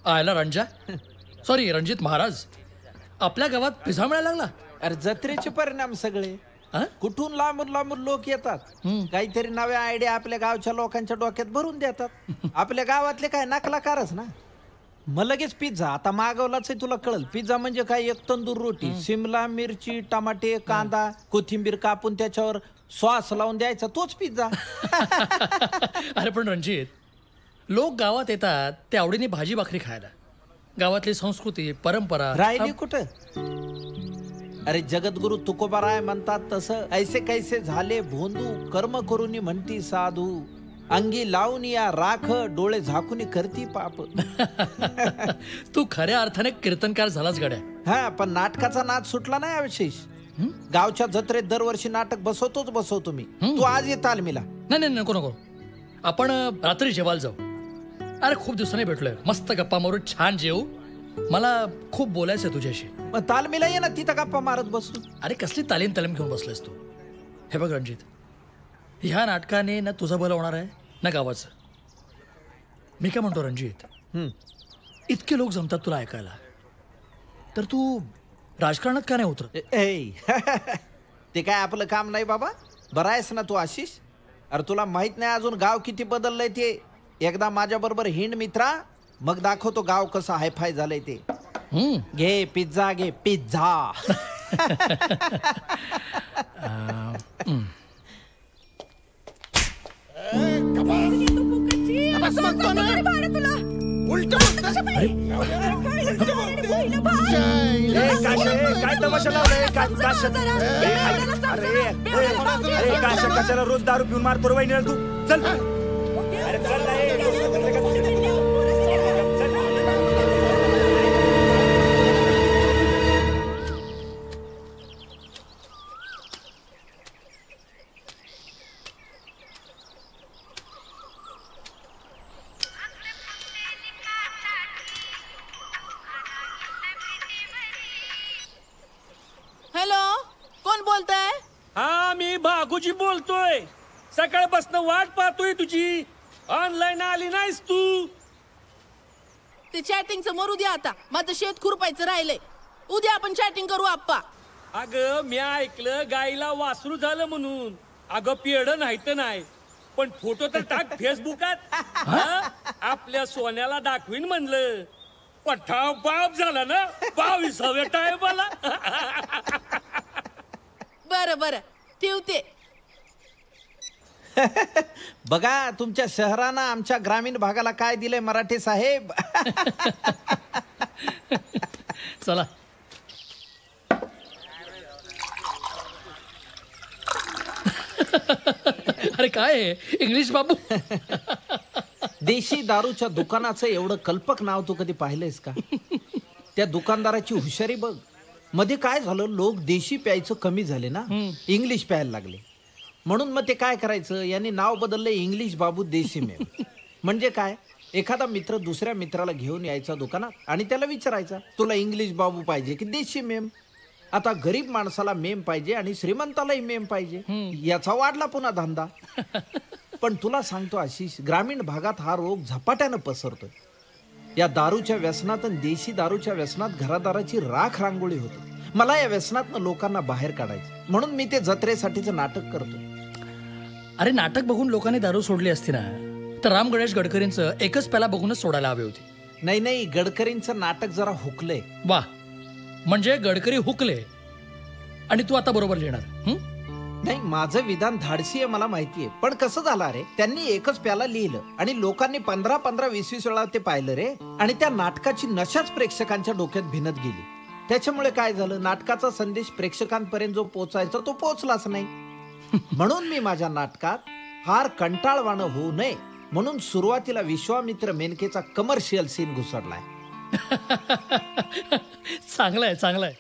आयला रंजा सॉरी रणजित महाराज, आपल्या गावात पिझ्झा मिळायला लागला. अरे जत्रेचे परिणाम सगळे. हा? कुठून लांबून लांबून लोक येतात, काहीतरी नव्या आयडिया आपल्या गावच्या लोकांच्या डोक्यात भरून देतात. आपल्या गावातले काय नकलाकारच ना. मग लगेच पिझ्झा आता मागवलाच तुला कळल. पिझ्झा म्हणजे काय, एक तंदूर रोटी, शिमला मिरची, टमाटे, कांदा, कोथिंबीर कापून त्याच्यावर सॉस लावून द्यायचा, तोच पिझ्झा. अरे पण रणजित, लोक गावात येतात ते आवडीने भाजी भाकरी खायला. गावातली संस्कृती परंपरा राहिली कुठं. अरे जगद्गुरु तुकोबाराय म्हणतात तसं, ऐसे कैसे झाले भोंदू, कर्म करून म्हणती साधू, अंगी लावून या राख, डोळे झाकून करती पाप. तू खऱ्या अर्थाने कीर्तनकार झालाच गड्या. हा, पण नाटकाचा नाद सुटला नाही अवशेष. गावच्या जत्रेत दरवर्षी नाटक बसवतो मी. तू आज ये तालमीला. नाही नाही नको नको, आपण रात्री जेवायला जाऊ. अरे खूप दिवसांनी भेटलोय, मस्त गप्पा मारू, छान जेवू. मला खूप बोलायचं आहे तुझ्याशी. मग तालमीला ये ना, तिथं गप्पा मारत बसू. अरे कसली तालीम घेऊन बसलायस तू. हे बघ रणजित, ह्या नाटकाने ना तुझं भलं होणार आहे ना गावाचं. मी काय म्हणतो रणजित, इतके लोक जमतात तुला ऐकायला, तर तू राजकारणात का नाही उतरत? ते काय आपलं काम नाही बाबा. बरा आहेस ना तू आशिष? अरे तुला माहित नाही अजून गाव किती बदललंय ते. एकदा माझ्या बरोबर हिंड मित्रा, मग दाखवतो गाव कसं हायफाय झालंय ते. घे पिझ्झा, घे पिझ्झा. कशाला रोज दारू पिऊन मारतो वहिनी तू? चल भागूजी बोलतोय. सकाळपासून वाट पाहतोय तुझी. ऑनलाईन आली नाहीस तू. ते चॅटिंगचं मरू द्या आता. माझं शेत खुरपायचं राहिलंय. उद्या आपण चॅटिंग करू आप्पा. अगं मी ऐकलं गाईला वासरू झालं म्हणून. अगं पेड नाही तर नाही, पण फोटो तर टाक फेसबुकात. आपल्या सोन्याला दाखवीन म्हणलं. पठाव बाप झाला ना 22व्या टायमाला. बरं बरं ठेवते. बघा तुमच्या शहरानं आमच्या ग्रामीण भागाला काय दिलंय मराठे साहेब. चला अरे काय इंग्लिश बाबू. देशी दारूच्या दुकानाचं एवढं कल्पक नाव तू कधी पाहिलंयस का? त्या दुकानदाराची हुशारी बघ. मध्ये काय झालं, लोक देशी प्यायचं कमी झाले ना, इंग्लिश प्यायला लागले. म्हणून मग ते काय करायचं, यांनी नाव बदललं इंग्लिश बाबू देशी मेम. म्हणजे काय, एखादा मित्र दुसऱ्या मित्राला घेऊन यायचा दुकानात आणि त्याला विचारायचा, तुला इंग्लिश बाबू पाहिजे की देशी मेम? आता गरीब माणसाला मेम पाहिजे आणि श्रीमंतालाही मेम पाहिजे. याचा वाढला पुन्हा धंदा. पण तुला सांगतो आशिष, ग्रामीण भागात हा रोग झपाट्यानं पसरतोय. या दारूच्या व्यसनात आणि देशी दारूच्या व्यसनात घरादाराची राख रांगोळी होते. मला या व्यसनातनं लोकांना बाहेर काढायचं, म्हणून मी ते जत्रेसाठीचं नाटक करतो. अरे नाटक बघून लोकांनी दारू सोडली असती ना, तर राम गणेश गडकरींचं एकच प्याला बघूनच सोडायला हवी होती. नाही नाही, गडकरींचं नाटक जरा हुकलंय. वा, म्हणजे गडकरी हुकले आणि तू आता बरोबर लिहिणार? नाही, माझं विधान धाडसी आहे मला माहितीये, पण कसं झालं रे, त्यांनी एकच प्याला लिहिलं आणि लोकांनी 15-20 वेळा ते पाहिलं रे. आणि त्या नाटकाची नशाच प्रेक्षकांच्या डोक्यात भिनत गेली. त्याच्यामुळे काय झालं, नाटकाचा संदेश प्रेक्षकांपर्यंत जो पोहोचायचा तो पोहोचलाच नाही. म्हणून मी माझ्या नाटकात फार कंटाळवाणं होऊ नये म्हणून सुरुवातीला विश्वामित्र मेनकेचा कमर्शियल सीन घुसडलाय. चांगलाय चांगलाय.